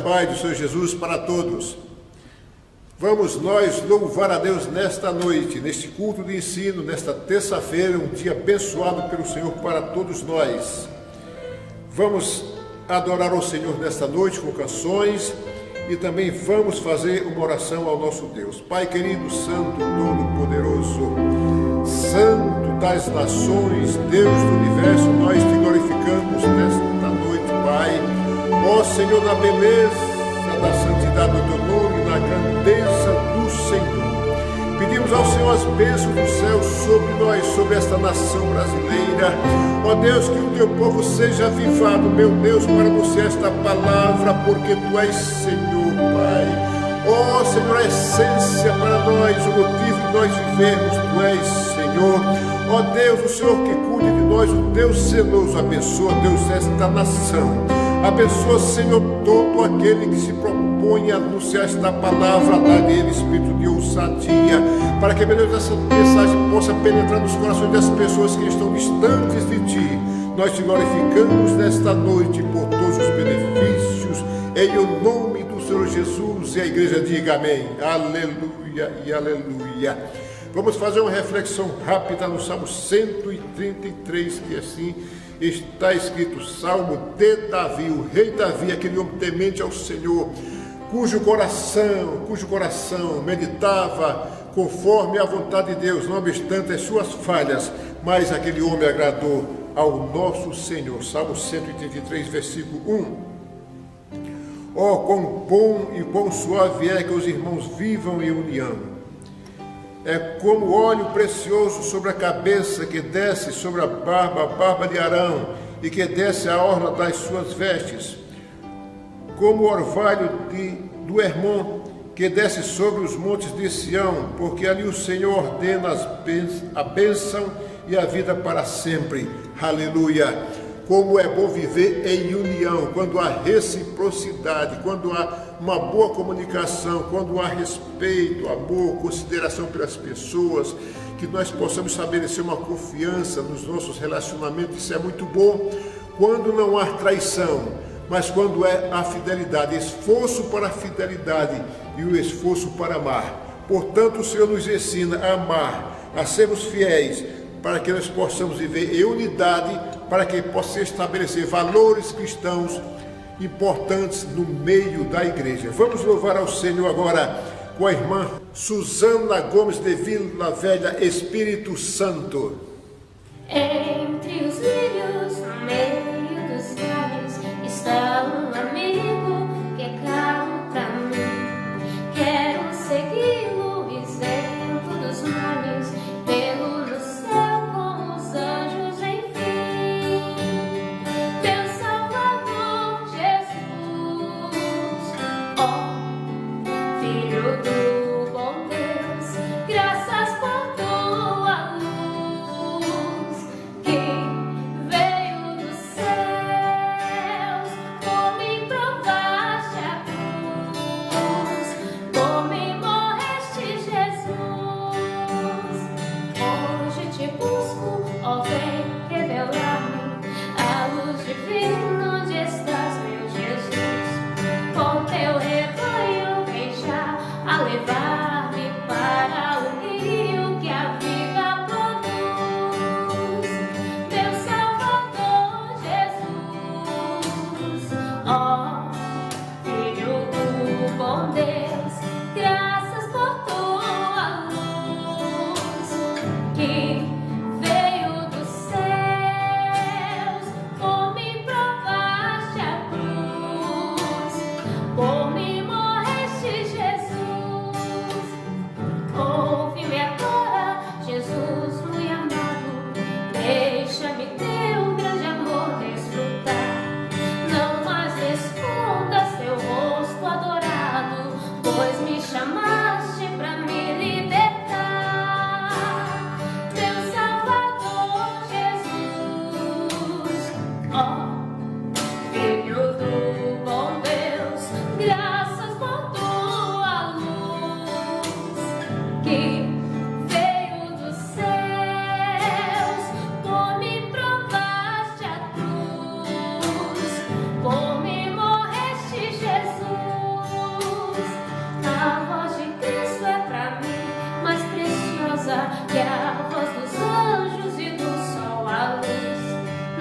paz do Senhor Jesus para todos. Vamos nós louvar a Deus nesta noite, neste culto de ensino, nesta terça-feira, um dia abençoado pelo Senhor para todos nós. Vamos adorar ao Senhor nesta noite com canções e também vamos fazer uma oração ao nosso Deus. Pai querido, Santo, Todo-Poderoso, Santo das nações, Deus do universo, nós te glorificamos nesta noite, Pai. Ó Senhor, na beleza da santidade do teu nome, na grandeza do Senhor. Pedimos ao Senhor as bênçãos do céu sobre nós, sobre esta nação brasileira. Ó Deus, que o teu povo seja avivado, meu Deus, para anunciar esta palavra, porque tu és Senhor, Pai. Ó Senhor, a essência para nós, o motivo de nós vivermos, tu és Senhor. Ó Deus, o Senhor que cuide de nós, o Deus zeloso, abençoa, Deus, esta nação. Abençoa, Senhor, todo aquele que se propõe a anunciar esta palavra, dá nele espírito de ousadia, para que, meu Deus, essa mensagem possa penetrar nos corações das pessoas que estão distantes de Ti. Nós te glorificamos nesta noite por todos os benefícios, em o nome do Senhor Jesus, e a igreja diga amém. Aleluia e aleluia. Vamos fazer uma reflexão rápida no Salmo 133, que assim está escrito: Salmo de Davi, o rei Davi, aquele homem temente ao Senhor, cujo coração meditava conforme a vontade de Deus, não obstante as suas falhas, mas aquele homem agradou ao nosso Senhor. Salmo 133, versículo 1. Oh, quão bom e quão suave é que os irmãos vivam em união. É como óleo precioso sobre a cabeça, que desce sobre a barba de Arão, e que desce a orla das suas vestes, como o orvalho do Hermon, que desce sobre os montes de Sião, porque ali o Senhor ordena a bênção e a vida para sempre. Aleluia! Como é bom viver em união, quando há reciprocidade, quando há uma boa comunicação, quando há respeito, amor, consideração pelas pessoas, que nós possamos estabelecer uma confiança nos nossos relacionamentos. Isso é muito bom quando não há traição, mas quando é a fidelidade, esforço para a fidelidade e o esforço para amar. Portanto, o Senhor nos ensina a amar, a sermos fiéis, para que nós possamos viver em unidade, para que possa estabelecer valores cristãos importantes no meio da igreja. Vamos louvar ao Senhor agora com a irmã Suzana Gomes de Vila Velha, Espírito Santo. Entre os lírios, no meio dos galhos, está um amigo que é caro pra mim. Quero segui-lo, isento dos males, pelo no céu com os anjos, enfim. Meu Salvador Jesus, ó Filho do bom Deus, graças por tua luz que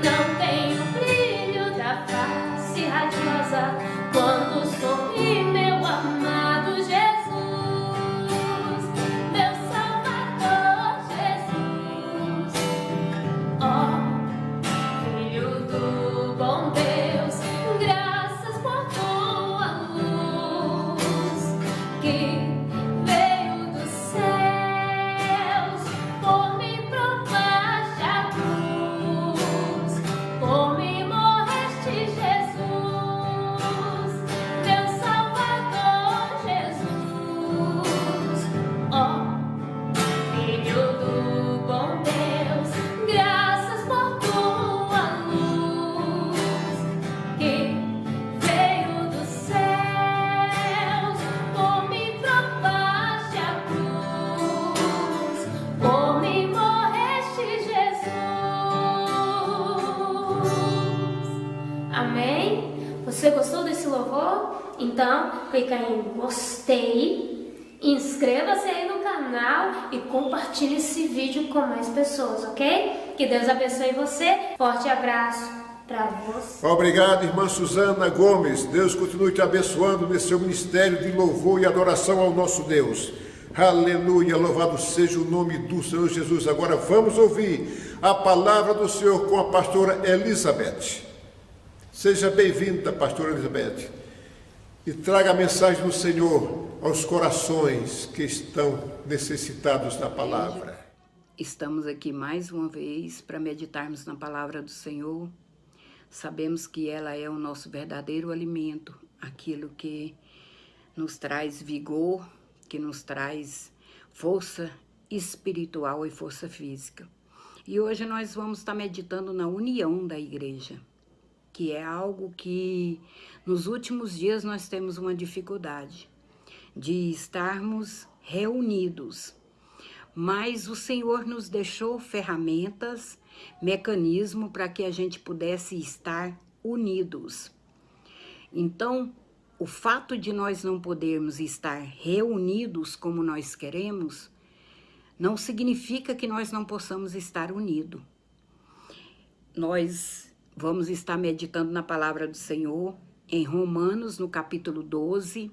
Não tem o brilho da face radiosa quando sorri meu amado Jesus, meu Salvador Jesus. Ó, Filho do bom Deus, graças por tua luz que veio dos céus, por me provaste a cruz, por me morreste, Jesus, meu Salvador Jesus. Ó, Filho do bom Deus, graças por tua luz que veio dos céus, por me provaste a cruz, por me morreste, Jesus. Amém? Você gostou desse louvor? Então, clica em gostei, inscreva-se aí no canal e compartilhe esse vídeo com mais pessoas, ok? Que Deus abençoe você. Forte abraço para você. Obrigado, irmã Suzana Gomes. Deus continue te abençoando nesse seu ministério de louvor e adoração ao nosso Deus. Aleluia, louvado seja o nome do Senhor Jesus. Agora vamos ouvir a palavra do Senhor com a pastora Elizabeth. Seja bem-vinda, pastora Elizabeth, e traga a mensagem do Senhor aos corações que estão necessitados da palavra. Estamos aqui mais uma vez para meditarmos na palavra do Senhor. Sabemos que ela é o nosso verdadeiro alimento, aquilo que nos traz vigor, que nos traz força espiritual e força física. E hoje nós vamos estar meditando na união da igreja, que é algo que nos últimos dias nós temos uma dificuldade de estarmos reunidos. Mas o Senhor nos deixou ferramentas, mecanismo para que a gente pudesse estar unidos. Então, o fato de nós não podermos estar reunidos como nós queremos, não significa que nós não possamos estar unidos. Nós vamos estar meditando na palavra do Senhor em Romanos, no capítulo 12,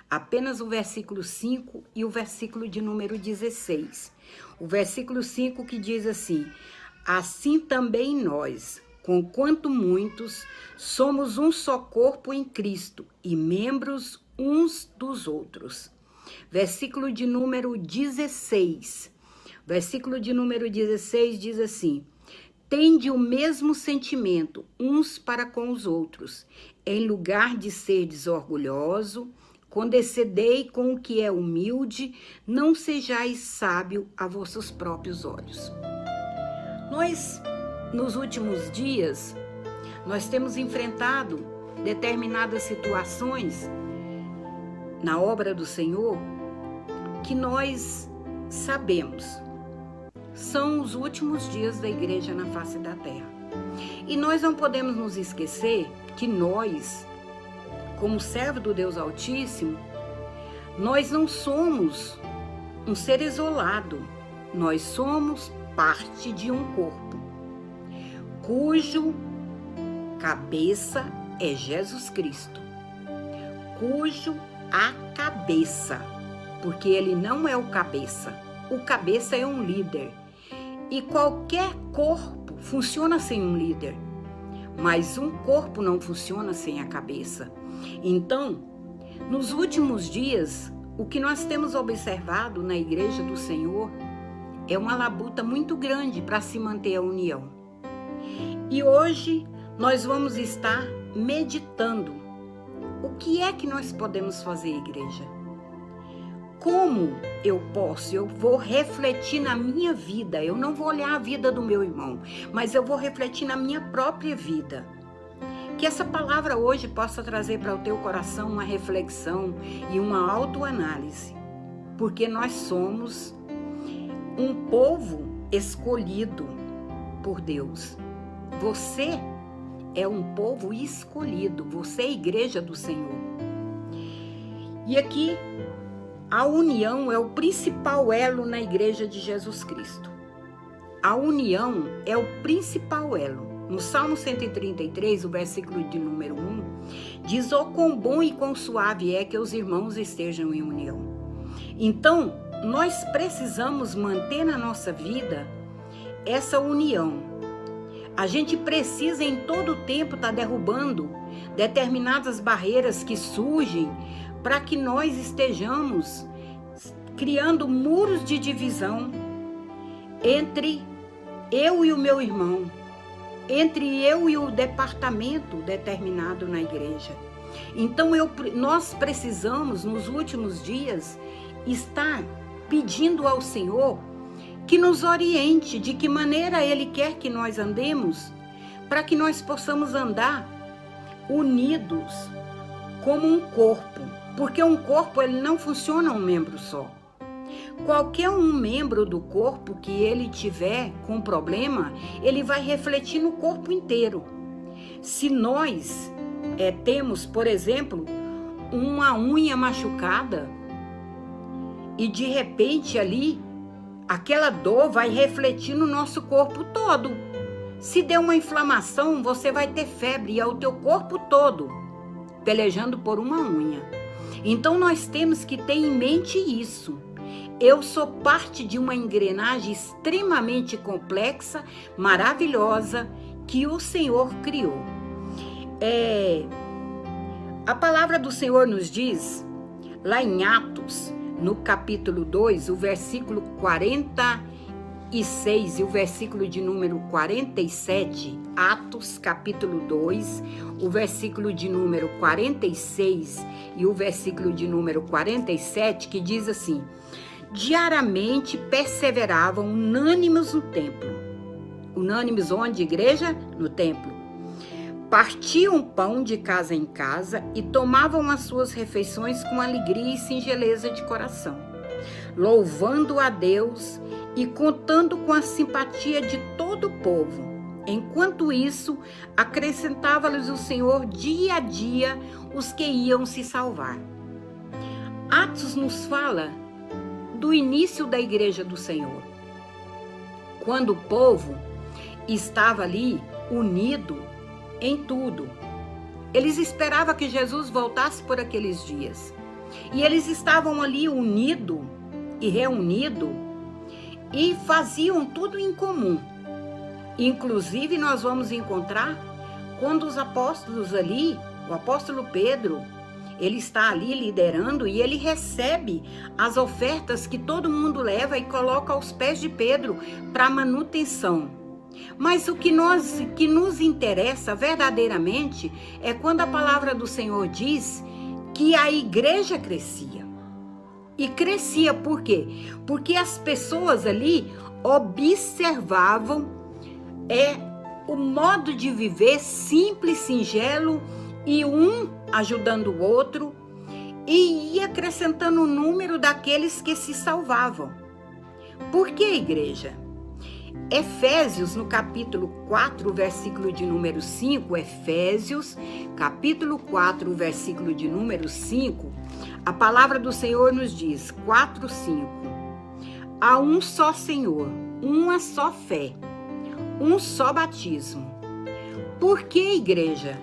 apenas o versículo 5 e o versículo de número 16. O versículo 5 que diz assim: assim também nós, conquanto muitos, somos um só corpo em Cristo e membros uns dos outros. Versículo de número 16. Versículo de número 16 diz assim: tende o mesmo sentimento uns para com os outros, em lugar de serdes orgulhoso, condescendei com o que é humilde, não sejais sábio a vossos próprios olhos. Nós, nos últimos dias, nós temos enfrentado determinadas situações na obra do Senhor que nós sabemos são os últimos dias da igreja na face da terra. E nós não podemos nos esquecer que nós, como servo do Deus Altíssimo, nós não somos um ser isolado, nós somos parte de um corpo, cujo cabeça é Jesus Cristo, cujo a cabeça, porque ele não é o cabeça é um líder, e qualquer corpo funciona sem um líder, mas um corpo não funciona sem a cabeça. Então, nos últimos dias, o que nós temos observado na igreja do Senhor é uma labuta muito grande para se manter a união. E hoje nós vamos estar meditando o que é que nós podemos fazer, igreja. Como eu vou refletir na minha vida, eu não vou olhar a vida do meu irmão, mas eu vou refletir na minha própria vida. Que essa palavra hoje possa trazer para o teu coração uma reflexão e uma autoanálise, porque nós somos um povo escolhido por Deus. Você é um povo escolhido, você é a igreja do Senhor. E aqui, a união é o principal elo na igreja de Jesus Cristo. A união é o principal elo. no Salmo 133, o versículo de número 1, diz: "Oh, quão bom e quão suave é que os irmãos estejam em união." Então, nós precisamos manter na nossa vida essa união. A gente precisa em todo o tempo estar derrubando determinadas barreiras que surgem para que nós estejamos criando muros de divisão entre eu e o meu irmão, entre eu e o departamento determinado na igreja. Então nós precisamos, nos últimos dias, estar pedindo ao Senhor que nos oriente de que maneira Ele quer que nós andemos, para que nós possamos andar unidos como um corpo, porque um corpo ele não funciona um membro só. Qualquer um membro do corpo que ele tiver com problema, ele vai refletir no corpo inteiro. Se nós temos, por exemplo, uma unha machucada e de repente ali, aquela dor vai refletir no nosso corpo todo. Se der uma inflamação, você vai ter febre e é o teu corpo todo pelejando por uma unha. Então nós temos que ter em mente isso. Eu sou parte de uma engrenagem extremamente complexa, maravilhosa, que o Senhor criou. A palavra do Senhor nos diz, lá em Atos, no capítulo 2, o versículo 46 e o versículo de número 47, Atos, capítulo 2, o versículo de número 46 e o versículo de número 47, que diz assim: diariamente perseveravam unânimes no templo. Unânimes onde, igreja? No templo. Partiam pão de casa em casa e tomavam as suas refeições com alegria e singeleza de coração, louvando a Deus e contando com a simpatia de todo o povo. Enquanto isso, acrescentava-lhes o Senhor dia a dia os que iam se salvar. Atos nos fala do início da igreja do Senhor, quando o povo estava ali unido em tudo. Eles esperavam que Jesus voltasse por aqueles dias. E eles estavam ali unidos e reunidos e faziam tudo em comum. Inclusive, nós vamos encontrar quando os apóstolos ali, o apóstolo Pedro, ele está ali liderando e ele recebe as ofertas que todo mundo leva e coloca aos pés de Pedro para manutenção. Mas o que nos interessa verdadeiramente é quando a palavra do Senhor diz que a igreja crescia. E crescia por quê? Porque as pessoas ali observavam o modo de viver simples, singelo, e um ajudando o outro, e ia acrescentando o número daqueles que se salvavam. Por que, igreja? Efésios, no capítulo 4, versículo de número 5, Efésios, capítulo 4, versículo de número 5, a palavra do Senhor nos diz, 4, 5, há um só Senhor, uma só fé, um só batismo. Por que, igreja,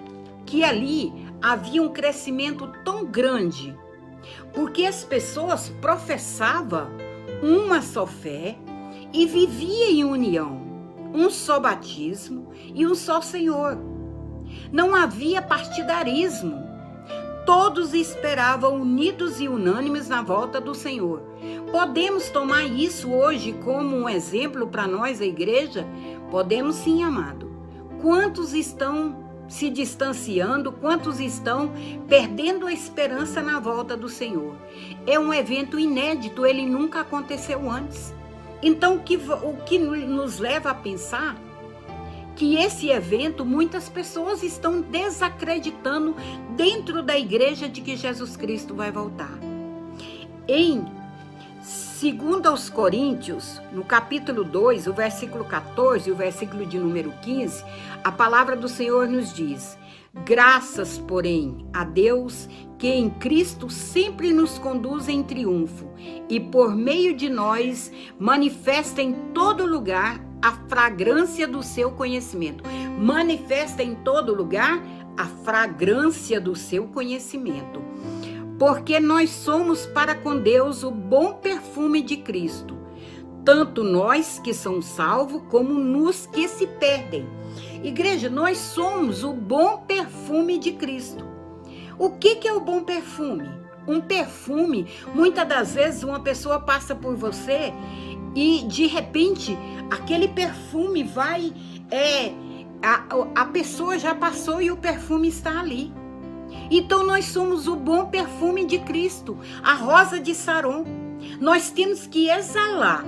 que ali havia um crescimento tão grande? Porque as pessoas professavam uma só fé e viviam em união, um só batismo e um só Senhor. Não havia partidarismo. Todos esperavam unidos e unânimes na volta do Senhor. Podemos tomar isso hoje como um exemplo para nós, a igreja? Podemos sim, amado. Quantos estão se distanciando, quantos estão perdendo a esperança na volta do Senhor? É um evento inédito, ele nunca aconteceu antes. Então, o que nos leva a pensar que esse evento, muitas pessoas estão desacreditando dentro da igreja de que Jesus Cristo vai voltar. Em 2 Coríntios, no capítulo 2, o versículo 14 e o versículo de número 15, a palavra do Senhor nos diz: graças, porém, a Deus que em Cristo sempre nos conduz em triunfo e por meio de nós manifesta em todo lugar a fragrância do seu conhecimento. Manifesta em todo lugar a fragrância do seu conhecimento. Porque nós somos para com Deus o bom perfume de Cristo, tanto nós que somos salvos, como nos que se perdem. Igreja, nós somos o bom perfume de Cristo. O que é o bom perfume? Um perfume, muitas das vezes uma pessoa passa por você e de repente aquele perfume vai, a pessoa já passou e o perfume está ali. Então nós somos o bom perfume de Cristo, a rosa de Saron. Nós temos que exalar,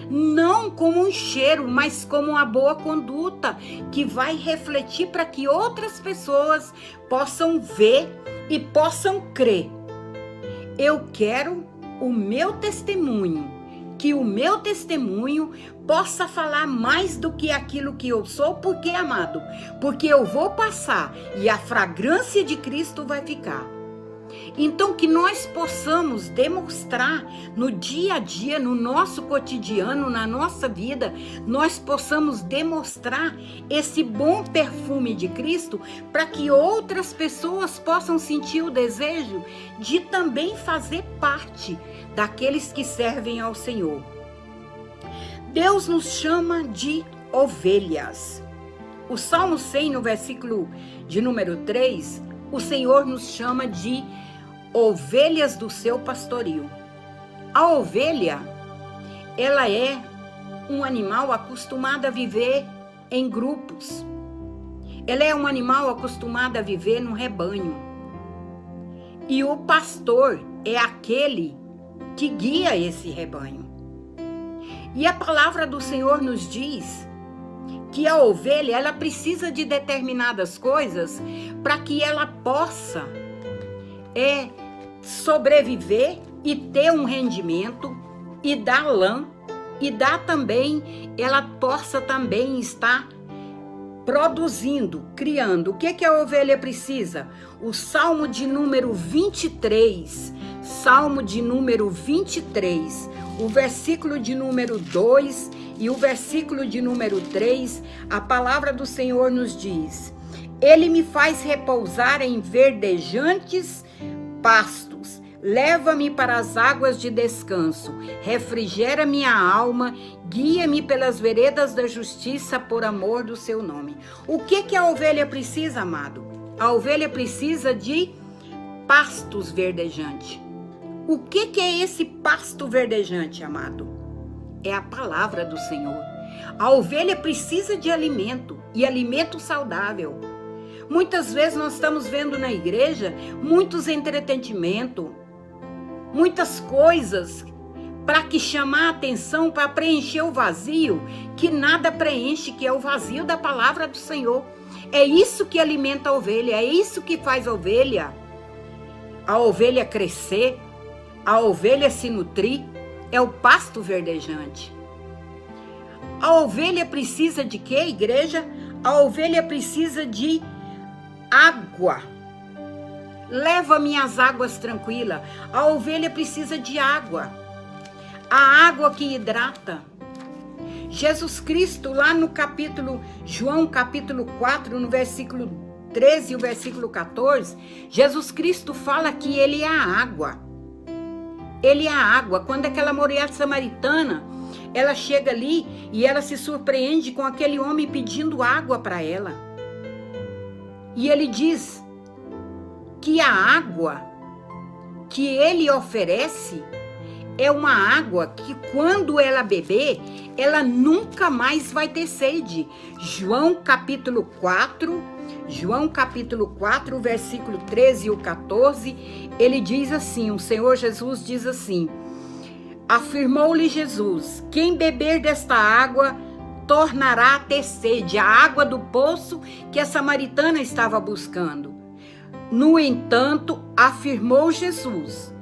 não como um cheiro, mas como uma boa conduta, que vai refletir para que outras pessoas possam ver e possam crer. Eu quero o meu testemunho, que o meu testemunho possa falar mais do que aquilo que eu sou, porque, amado, porque eu vou passar e a fragrância de Cristo vai ficar. Então, que nós possamos demonstrar no dia a dia, no nosso cotidiano, na nossa vida, nós possamos demonstrar esse bom perfume de Cristo para que outras pessoas possam sentir o desejo de também fazer parte daqueles que servem ao Senhor. Deus nos chama de ovelhas. O Salmo 100, no versículo de número 3, o Senhor nos chama de ovelhas do seu pastoril. A ovelha, ela é um animal acostumado a viver em grupos. Ela é um animal acostumado a viver no rebanho. E o pastor é aquele que guia esse rebanho. E a palavra do Senhor nos diz que a ovelha, ela precisa de determinadas coisas para que ela possa sobreviver e ter um rendimento e dar lã e dar também, ela possa também estar produzindo, criando. O que a ovelha precisa? O Salmo de número 23, Salmo de número 23, o versículo de número 2 e o versículo de número 3, a palavra do Senhor nos diz: Ele me faz repousar em verdejantes pastos, leva-me para as águas de descanso, refrigera minha alma, guia-me pelas veredas da justiça por amor do seu nome. O que a ovelha precisa, amado? A ovelha precisa de pastos verdejantes. O que é esse pasto verdejante, amado? É a palavra do Senhor. A ovelha precisa de alimento, e alimento saudável. Muitas vezes nós estamos vendo na igreja muitos entretenimentos, muitas coisas para que chamar a atenção, para preencher o vazio, que nada preenche, que é o vazio da palavra do Senhor. É isso que alimenta a ovelha, é isso que faz a ovelha crescer, a ovelha se nutrir, é o pasto verdejante. A ovelha precisa de quê, igreja? A ovelha precisa de água. Leva-me às águas tranquilas. A ovelha precisa de água. A água que hidrata. Jesus Cristo, lá no João capítulo 4, no versículo 13 e o versículo 14, Jesus Cristo fala que ele é a água. Ele é a água. Quando aquela mulher samaritana, ela chega ali e ela se surpreende com aquele homem pedindo água para ela. E ele diz que a água que ele oferece é uma água que quando ela beber, ela nunca mais vai ter sede. João capítulo 4, versículo 13 e o 14, ele diz assim, o Senhor Jesus diz assim: afirmou-lhe Jesus, quem beber desta água tornará a ter sede, a água do poço que a samaritana estava buscando. No entanto, afirmou Jesus,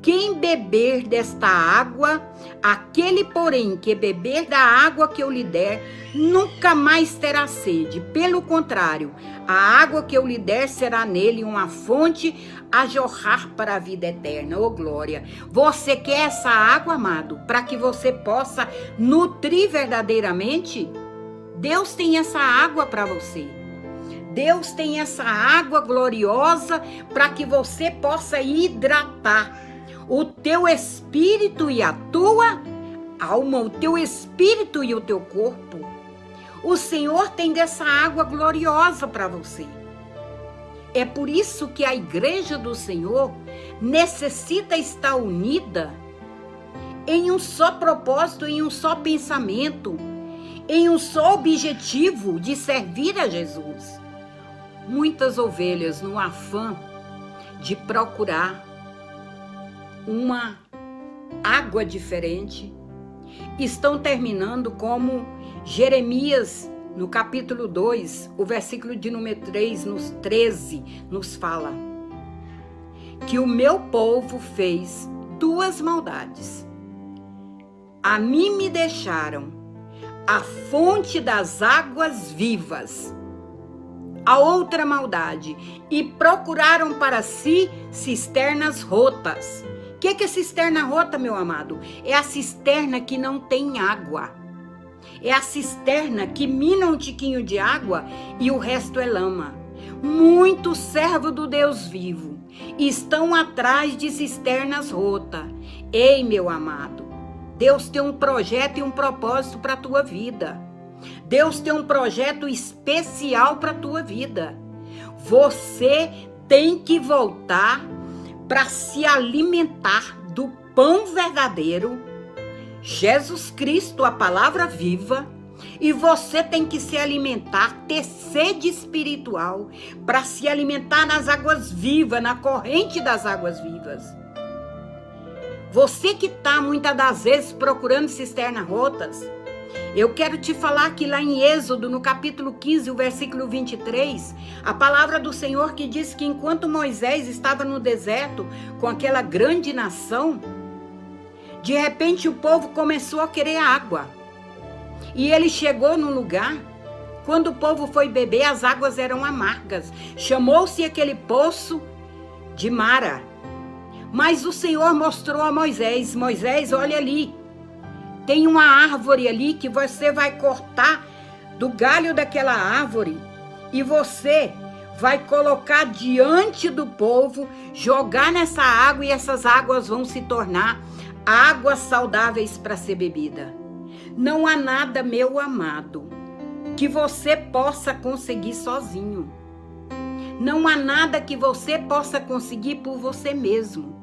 Quem beber desta água, aquele, porém, que beber da água que eu lhe der, nunca mais terá sede. Pelo contrário, a água que eu lhe der será nele uma fonte a jorrar para a vida eterna. Ô glória! Você quer essa água, amado, para que você possa nutrir verdadeiramente? Deus tem essa água para você. Deus tem essa água gloriosa para que você possa hidratar o teu espírito e a tua alma, o teu espírito e o teu corpo. O Senhor tem dessa água gloriosa para você. É por isso que a igreja do Senhor necessita estar unida em um só propósito, em um só pensamento, em um só objetivo de servir a Jesus. Muitas ovelhas, no afã de procurar uma água diferente, estão terminando como Jeremias, no capítulo 2, o versículo de número 3, nos 13, nos fala que o meu povo fez duas maldades. A mim me deixaram a fonte das águas vivas, a outra maldade, e procuraram para si cisternas rotas. O que é cisterna rota, meu amado? É a cisterna que não tem água. É a cisterna que mina um tiquinho de água e o resto é lama. Muitos servos do Deus vivo estão atrás de cisternas rotas. Ei, meu amado, Deus tem um projeto e um propósito para a tua vida. Deus tem um projeto especial para a tua vida. Você tem que voltar para se alimentar do pão verdadeiro, Jesus Cristo, a palavra viva, e você tem que se alimentar, ter sede espiritual, para se alimentar nas águas vivas, na corrente das águas vivas. Você que está muitas das vezes procurando cisternas rotas, eu quero te falar que lá em Êxodo, no capítulo 15, o versículo 23, a palavra do Senhor que diz que enquanto Moisés estava no deserto com aquela grande nação, de repente o povo começou a querer água. E ele chegou num lugar, quando o povo foi beber, as águas eram amargas. Chamou-se aquele poço de Mara. Mas o Senhor mostrou a Moisés: Moisés, olha ali. Tem uma árvore ali que você vai cortar do galho daquela árvore e você vai colocar diante do povo, jogar nessa água e essas águas vão se tornar águas saudáveis para ser bebida. Não há nada, meu amado, que você possa conseguir sozinho. Não há nada que você possa conseguir por você mesmo.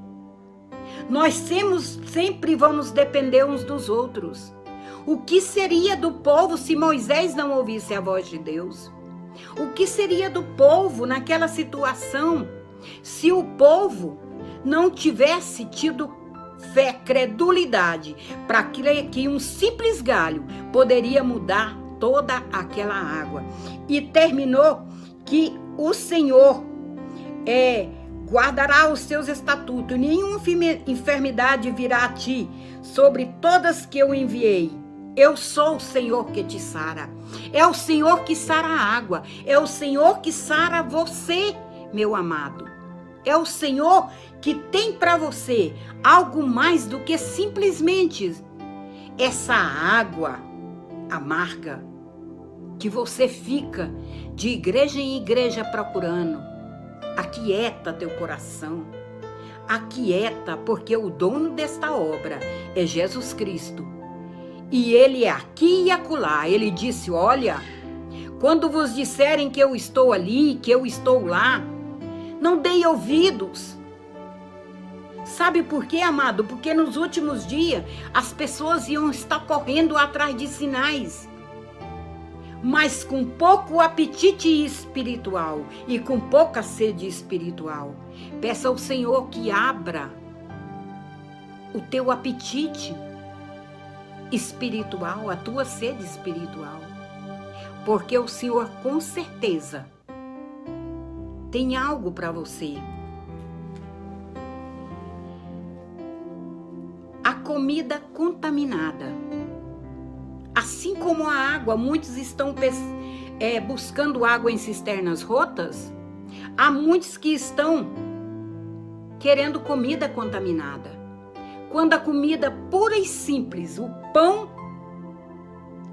Nós sempre vamos depender uns dos outros. O que seria do povo se Moisés não ouvisse a voz de Deus? O que seria do povo naquela situação se o povo não tivesse tido fé, credulidade, para que um simples galho poderia mudar toda aquela água? E terminou que o Senhor guardará os seus estatutos, nenhuma enfermidade virá a ti sobre todas que eu enviei. Eu sou o Senhor que te sara. É o Senhor que sara a água. É o Senhor que sara você, meu amado. É o Senhor que tem para você algo mais do que simplesmente essa água amarga que você fica de igreja em igreja procurando. Aquieta teu coração, aquieta, porque o dono desta obra é Jesus Cristo. E Ele é aqui e acolá. Ele disse: olha, quando vos disserem que eu estou ali, que eu estou lá, não dei ouvidos. Sabe por quê, amado? Porque nos últimos dias as pessoas iam estar correndo atrás de sinais, mas com pouco apetite espiritual e com pouca sede espiritual. Peça ao Senhor que abra o teu apetite espiritual, a tua sede espiritual, porque o Senhor com certeza tem algo para você. comida contaminada. Assim como a água, muitos estão buscando água em cisternas rotas, há muitos que estão querendo comida contaminada. Quando a comida pura e simples, o pão,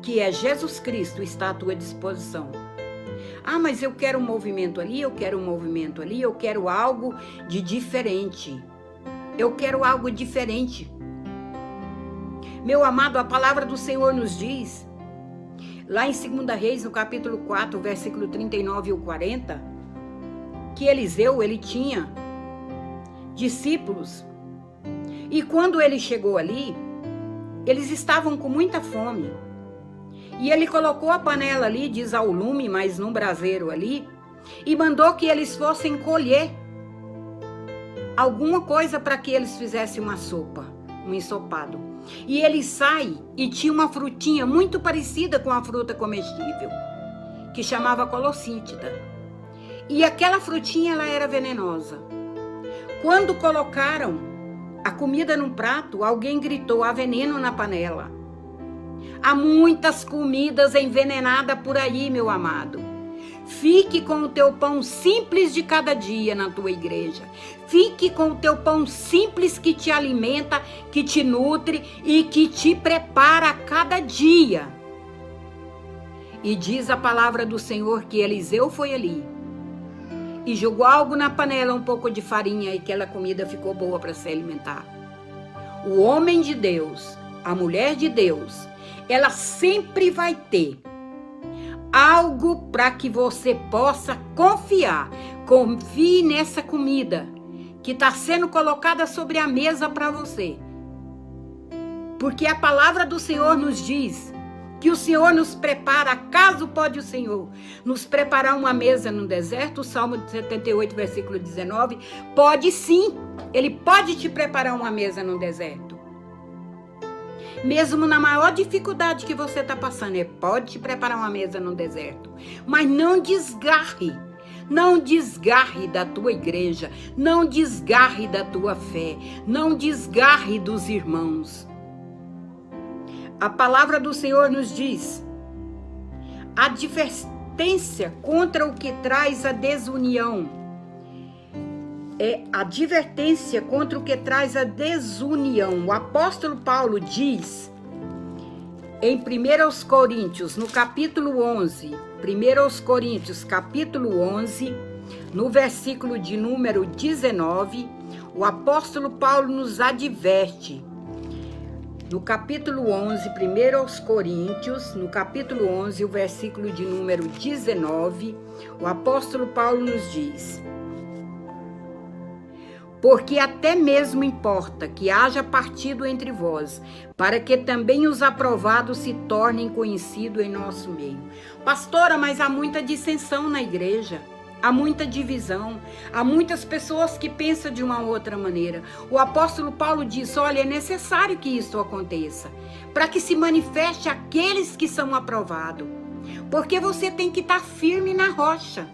que é Jesus Cristo, está à tua disposição. Ah, mas eu quero um movimento ali, eu quero um movimento ali, eu quero algo de diferente. Eu quero algo diferente. Meu amado, a palavra do Senhor nos diz, lá em 2 Reis, no capítulo 4, versículo 39 e 40, que Eliseu, ele tinha discípulos. E quando ele chegou ali, eles estavam com muita fome. E ele colocou a panela ali, diz ao lume, mas num braseiro ali, e mandou que eles fossem colher alguma coisa para que eles fizessem uma sopa, um ensopado. E ele sai e tinha uma frutinha muito parecida com a fruta comestível, que chamava colossíntida. E aquela frutinha, ela era venenosa. Quando colocaram a comida num prato, alguém gritou: há veneno na panela. Há muitas comidas envenenadas por aí, meu amado. Fique com o teu pão simples de cada dia na tua igreja. Fique com o teu pão simples que te alimenta, que te nutre e que te prepara a cada dia. E diz a palavra do Senhor que Eliseu foi ali e jogou algo na panela, um pouco de farinha, e aquela comida ficou boa para se alimentar. O homem de Deus, a mulher de Deus, ela sempre vai ter algo para que você possa confiar. Confie nessa comida que está sendo colocada sobre a mesa para você. Porque a palavra do Senhor nos diz que o Senhor nos prepara, acaso pode o Senhor nos preparar uma mesa no deserto? O Salmo 78, versículo 19, pode sim, Ele pode te preparar uma mesa no deserto. Mesmo na maior dificuldade que você está passando, Ele pode te preparar uma mesa no deserto. Mas não desgarre. Não desgarre da tua igreja. Não desgarre da tua fé. Não desgarre dos irmãos. A palavra do Senhor nos diz: advertência contra o que traz a desunião. É advertência contra o que traz a desunião. O apóstolo Paulo diz em 1 Coríntios, no capítulo 11, 1 Coríntios, capítulo 11, no versículo de número 19, o apóstolo Paulo nos adverte. No capítulo 11, 1 Coríntios, no capítulo 11, o versículo de número 19, o apóstolo Paulo nos diz: porque até mesmo importa que haja partido entre vós, para que também os aprovados se tornem conhecidos em nosso meio. Pastora, mas há muita dissensão na igreja, há muita divisão, há muitas pessoas que pensam de uma outra maneira. O apóstolo Paulo diz: olha, é necessário que isso aconteça, para que se manifeste aqueles que são aprovados, porque você tem que estar firme na rocha.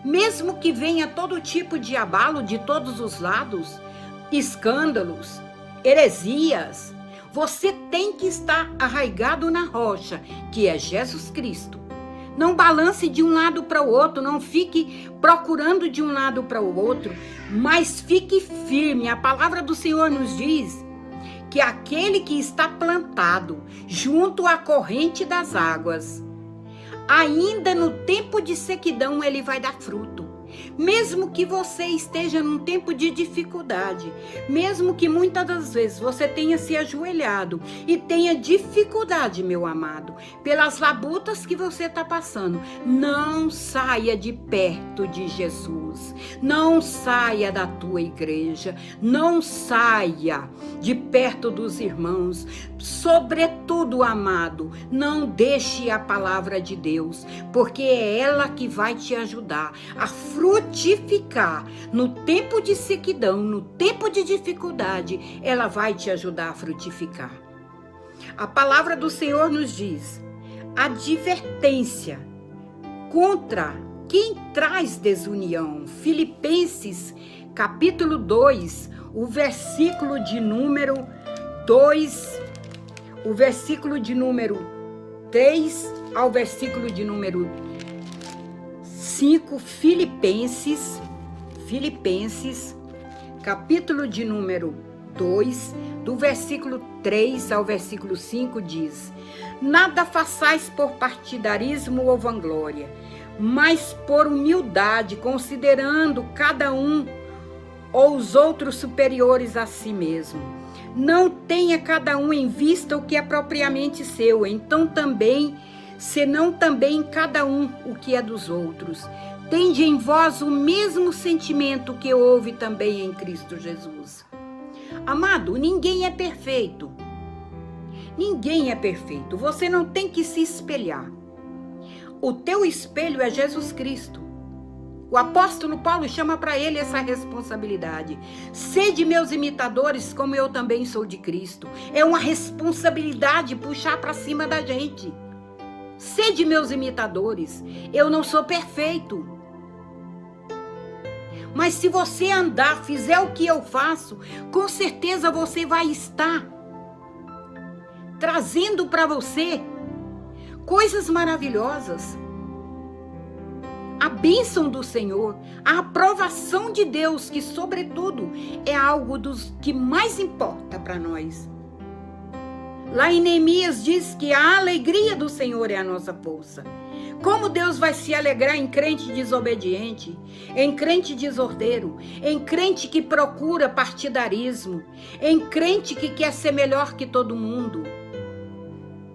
Mesmo que venha todo tipo de abalo de todos os lados, escândalos, heresias, você tem que estar arraigado na rocha, que é Jesus Cristo. Não balance de um lado para o outro, não fique procurando de um lado para o outro, mas fique firme. A palavra do Senhor nos diz que aquele que está plantado junto à corrente das águas, ainda no tempo de sequidão ele vai dar fruto. Mesmo que você esteja num tempo de dificuldade, mesmo que muitas das vezes você tenha se ajoelhado e tenha dificuldade, meu amado, pelas labutas que você está passando, não saia de perto de Jesus, não saia da tua igreja, não saia de perto dos irmãos. Sobretudo, amado, não deixe a palavra de Deus, porque é ela que vai te ajudar a frutificar no tempo de sequidão, no tempo de dificuldade. Ela vai te ajudar a frutificar. A palavra do Senhor nos diz: advertência contra quem traz desunião. Filipenses capítulo 2, o versículo de número 2, o versículo de número 3 ao versículo de número 5, Filipenses, capítulo de número 2, do versículo 3 ao versículo 5 diz: nada façais por partidarismo ou vanglória, mas por humildade, considerando cada um ou os outros superiores a si mesmo. Não tenha cada um em vista o que é propriamente seu, senão também cada um o que é dos outros. Tende em vós o mesmo sentimento que houve também em Cristo Jesus. Amado, ninguém é perfeito. Ninguém é perfeito. Você não tem que se espelhar. O teu espelho é Jesus Cristo. O apóstolo Paulo chama para ele essa responsabilidade. Sede meus imitadores, como eu também sou de Cristo. É uma responsabilidade puxar para cima da gente. Sede meus imitadores. Eu não sou perfeito. Mas se você andar, fizer o que eu faço, com certeza você vai estar trazendo para você coisas maravilhosas. A bênção do Senhor, a aprovação de Deus, que sobretudo é algo dos que mais importa para nós. Lá em Neemias diz que a alegria do Senhor é a nossa força. Como Deus vai se alegrar em crente desobediente, em crente desordeiro, em crente que procura partidarismo, em crente que quer ser melhor que todo mundo?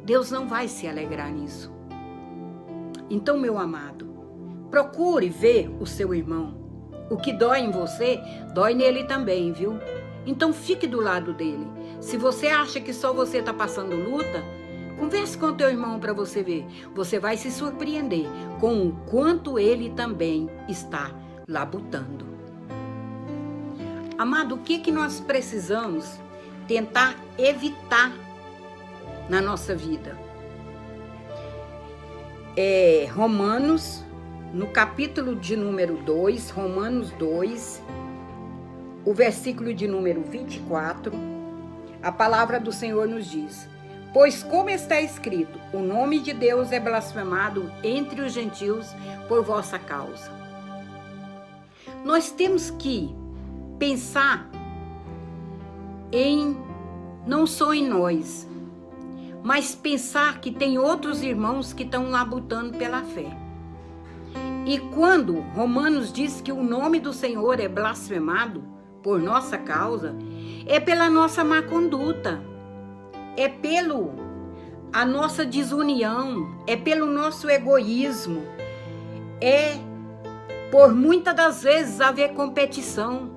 Deus não vai se alegrar nisso. Então, meu amado, procure ver o seu irmão. O que dói em você, dói nele também, viu? Então fique do lado dele. Se você acha que só você está passando luta, converse com o teu irmão para você ver. Você vai se surpreender com o quanto ele também está labutando. Amado, o que nós precisamos tentar evitar na nossa vida? Romanos, no capítulo de número 2, Romanos 2, o versículo de número 24, a palavra do Senhor nos diz: pois como está escrito, o nome de Deus é blasfemado entre os gentios por vossa causa. Nós temos que pensar não só em nós, mas pensar que tem outros irmãos que estão labutando pela fé. E quando Romanos diz que o nome do Senhor é blasfemado por nossa causa, é pela nossa má conduta, é a nossa desunião, é pelo nosso egoísmo, é por muitas das vezes haver competição.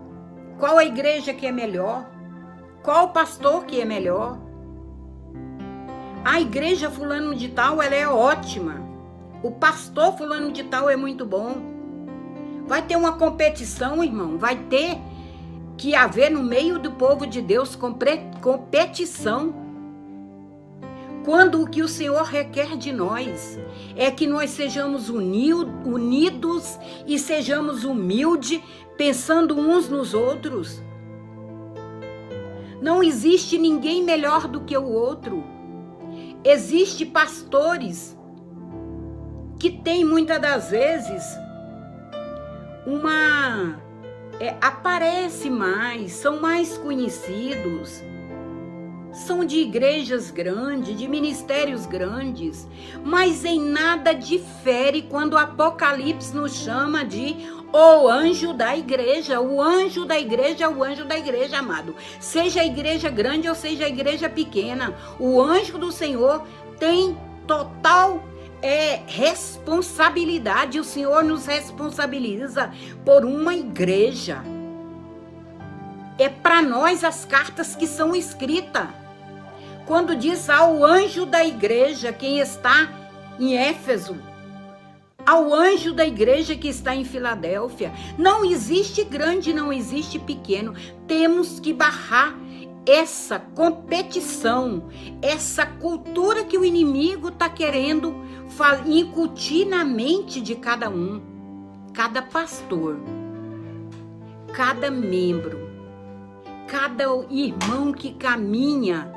Qual a igreja que é melhor? Qual pastor que é melhor? A igreja fulano de tal, ela é ótima. O pastor fulano de tal é muito bom. Vai ter uma competição, irmão. Vai ter que haver no meio do povo de Deus competição. Quando o que o Senhor requer de nós é que nós sejamos unidos e sejamos humildes, pensando uns nos outros. Não existe ninguém melhor do que o outro. Existem pastores que têm muitas das vezes aparece mais, são mais conhecidos, são de igrejas grandes, de ministérios grandes, mas em nada difere quando o Apocalipse nos chama de o anjo da igreja. O anjo da igreja é o anjo da igreja, amado. Seja a igreja grande ou seja a igreja pequena, o anjo do Senhor tem total responsabilidade. O Senhor nos responsabiliza por uma igreja. É para nós as cartas que são escritas. Quando diz ao anjo da igreja, quem está em Éfeso, ao anjo da igreja que está em Filadélfia, não existe grande, não existe pequeno. Temos que barrar essa competição, essa cultura que o inimigo está querendo incutir na mente de cada um, cada pastor, cada membro. cada irmão que caminha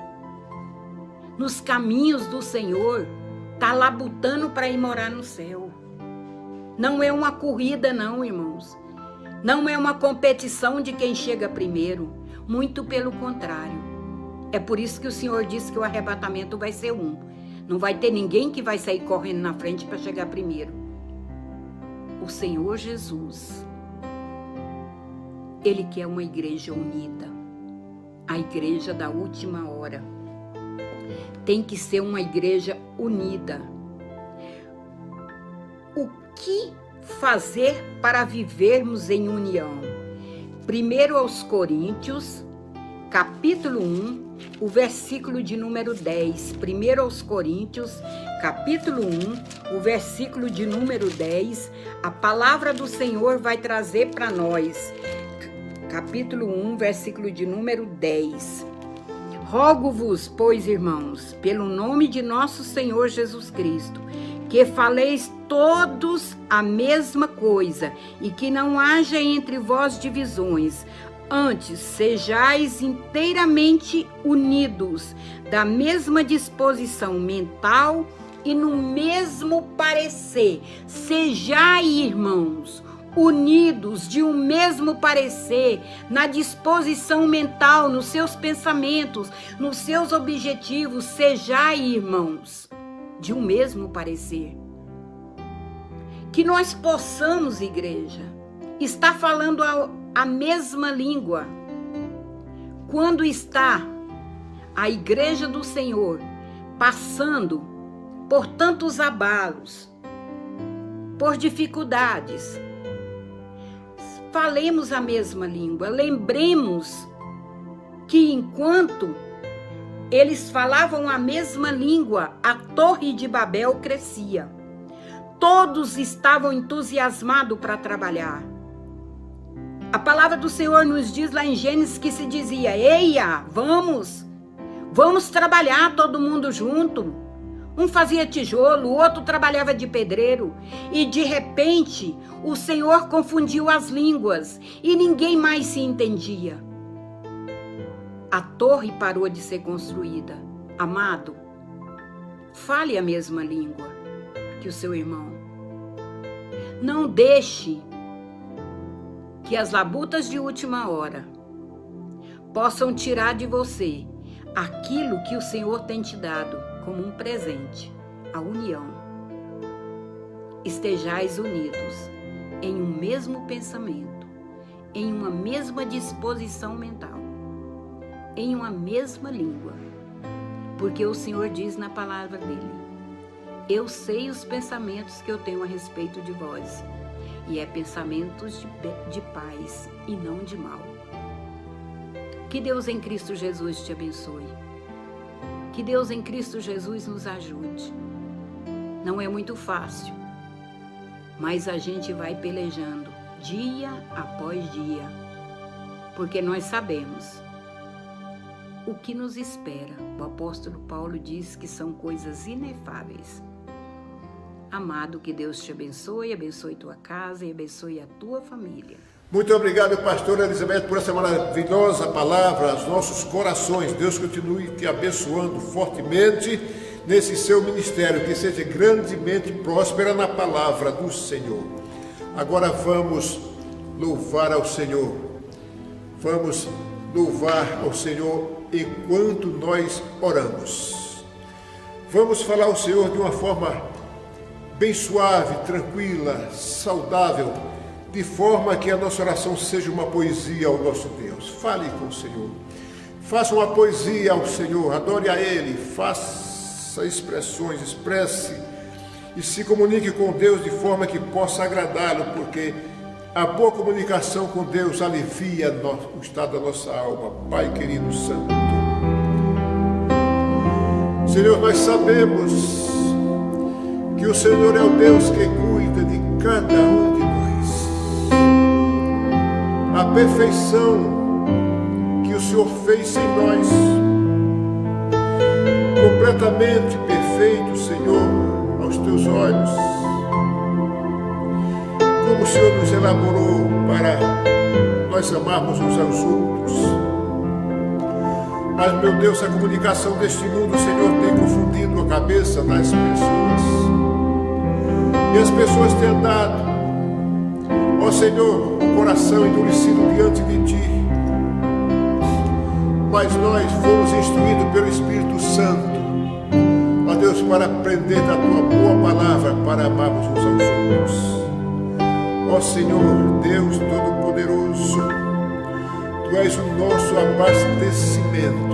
nos caminhos do Senhor está labutando para ir morar no céu. Não é uma corrida não, irmãos. Não é uma competição de quem chega primeiro. Muito pelo contrário. É por isso que o Senhor disse que o arrebatamento vai ser um. Não vai ter ninguém que vai sair correndo na frente para chegar primeiro. O Senhor Jesus, Ele quer uma igreja unida. A igreja da última hora. Tem que ser uma igreja unida. O que fazer para vivermos em união? 1 aos Coríntios, capítulo 1, o versículo de número 10. 1 aos Coríntios, capítulo 1, o versículo de número 10. A palavra do Senhor vai trazer para nós. Capítulo 1, versículo de número 10. Rogo-vos, pois, irmãos, pelo nome de nosso Senhor Jesus Cristo, que faleis todos a mesma coisa, e que não haja entre vós divisões. Antes, sejais inteiramente unidos, da mesma disposição mental e no mesmo parecer. Sejai, irmãos, unidos de um mesmo parecer, na disposição mental, nos seus pensamentos, nos seus objetivos. Sejai, irmãos, de um mesmo parecer. Que nós possamos, igreja, estar falando a mesma língua. Quando está a igreja do Senhor passando por tantos abalos, por dificuldades, falemos a mesma língua. Lembremos que enquanto eles falavam a mesma língua, a Torre de Babel crescia. Todos estavam entusiasmados para trabalhar. A palavra do Senhor nos diz lá em Gênesis que se dizia: eia, vamos trabalhar todo mundo junto. Um fazia tijolo, o outro trabalhava de pedreiro. E de repente, o Senhor confundiu as línguas e ninguém mais se entendia. A torre parou de ser construída. Amado, fale a mesma língua que o seu irmão. Não deixe que as labutas de última hora possam tirar de você aquilo que o Senhor tem te dado como um presente, a união. Estejais unidos em um mesmo pensamento, em uma mesma disposição mental, em uma mesma língua, porque o Senhor diz na palavra dele: eu sei os pensamentos que eu tenho a respeito de vós, e é pensamentos de paz e não de mal. Que Deus em Cristo Jesus te abençoe. Que Deus em Cristo Jesus nos ajude. Não é muito fácil, mas a gente vai pelejando dia após dia, porque nós sabemos o que nos espera. O apóstolo Paulo diz que são coisas inefáveis. Amado, que Deus te abençoe tua casa e abençoe a tua família. Muito obrigado, pastora Elizabeth, por essa maravilhosa palavra aos nossos corações. Deus continue te abençoando fortemente nesse seu ministério, que seja grandemente próspera na palavra do Senhor. Agora vamos louvar ao Senhor. Vamos louvar ao Senhor enquanto nós oramos. Vamos falar ao Senhor de uma forma bem suave, tranquila, saudável, de forma que a nossa oração seja uma poesia ao nosso Deus. Fale com o Senhor. Faça uma poesia ao Senhor, adore a Ele, faça expressões, expresse e se comunique com Deus de forma que possa agradá-lo, porque a boa comunicação com Deus alivia o estado da nossa alma. Pai querido santo, Senhor, nós sabemos que o Senhor é o Deus que cuida de cada um de nós. A perfeição que o Senhor fez em nós, completamente perfeito, Senhor, aos teus olhos. Como o Senhor nos elaborou para nós amarmos uns aos outros. Mas, meu Deus, a comunicação deste mundo, Senhor, tem confundido a cabeça das pessoas. E as pessoas têm andado, ó Senhor, o coração endurecido diante de Ti. Mas nós fomos instruídos pelo Espírito Santo, ó Deus, para aprender da Tua boa palavra, para amarmos uns aos outros. Ó Senhor, Deus Todo-Poderoso, Tu és o nosso abastecimento.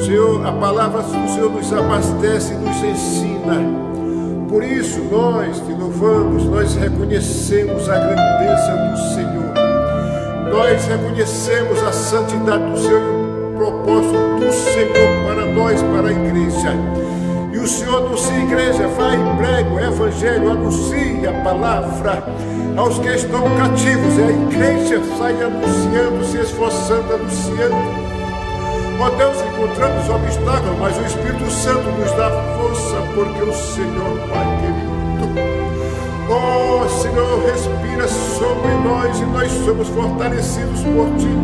Senhor, a palavra do Senhor nos abastece e nos ensina. Por isso nós te louvamos, nós reconhecemos a grandeza do Senhor. Nós reconhecemos a santidade do Senhor e o propósito do Senhor para nós, para a igreja. E o Senhor anuncia a igreja, vai, prega o evangelho, anuncie a palavra aos que estão cativos. E a igreja sai anunciando, se esforçando, anunciando. Ó Deus, encontramos obstáculos, mas o Espírito Santo nos dá força, porque o Senhor, Pai querido, ó Senhor, respira sobre nós e nós somos fortalecidos por Ti.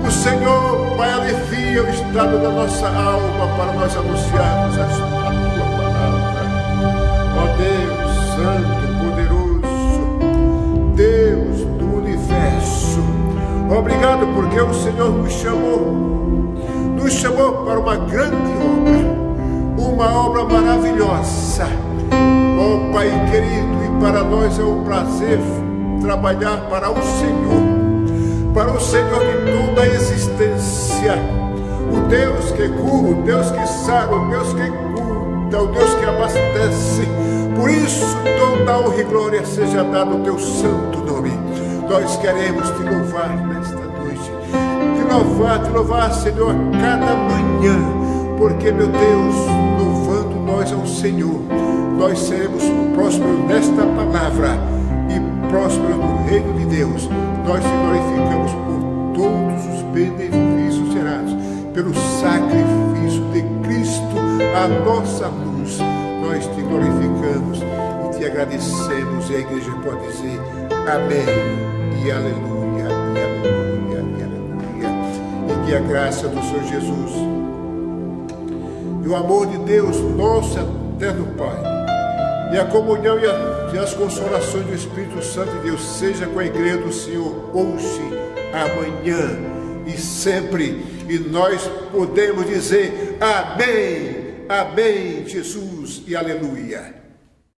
O Senhor, Pai, alivia o estado da nossa alma para nós anunciarmos a Tua palavra. Ó Deus, Santo, poderoso, Deus do universo, obrigado porque o Senhor nos chamou para uma grande obra maravilhosa. Ó Pai querido, e para nós é um prazer trabalhar para o Senhor de toda a existência, o Deus que cura, o Deus que sara, o Deus que cuida, o Deus que abastece. Por isso toda a honra e glória seja dada ao Teu santo nome. Nós queremos Te louvar nesta noite, Te louvar, Senhor, cada manhã, porque, meu Deus, louvando nós ao Senhor, nós seremos prósperos nesta palavra e prósperos no reino de Deus. Nós te glorificamos por todos os benefícios gerados pelo sacrifício de Cristo, a nossa luz. Nós te glorificamos e te agradecemos, e a igreja pode dizer amém, e aleluia, e aleluia, e aleluia. E que a graça do Senhor Jesus e o amor de Deus, nosso eterno Pai, e a comunhão e as consolações do Espírito Santo de Deus seja com a igreja do Senhor hoje, amanhã e sempre. E nós podemos dizer amém, amém, Jesus, e aleluia.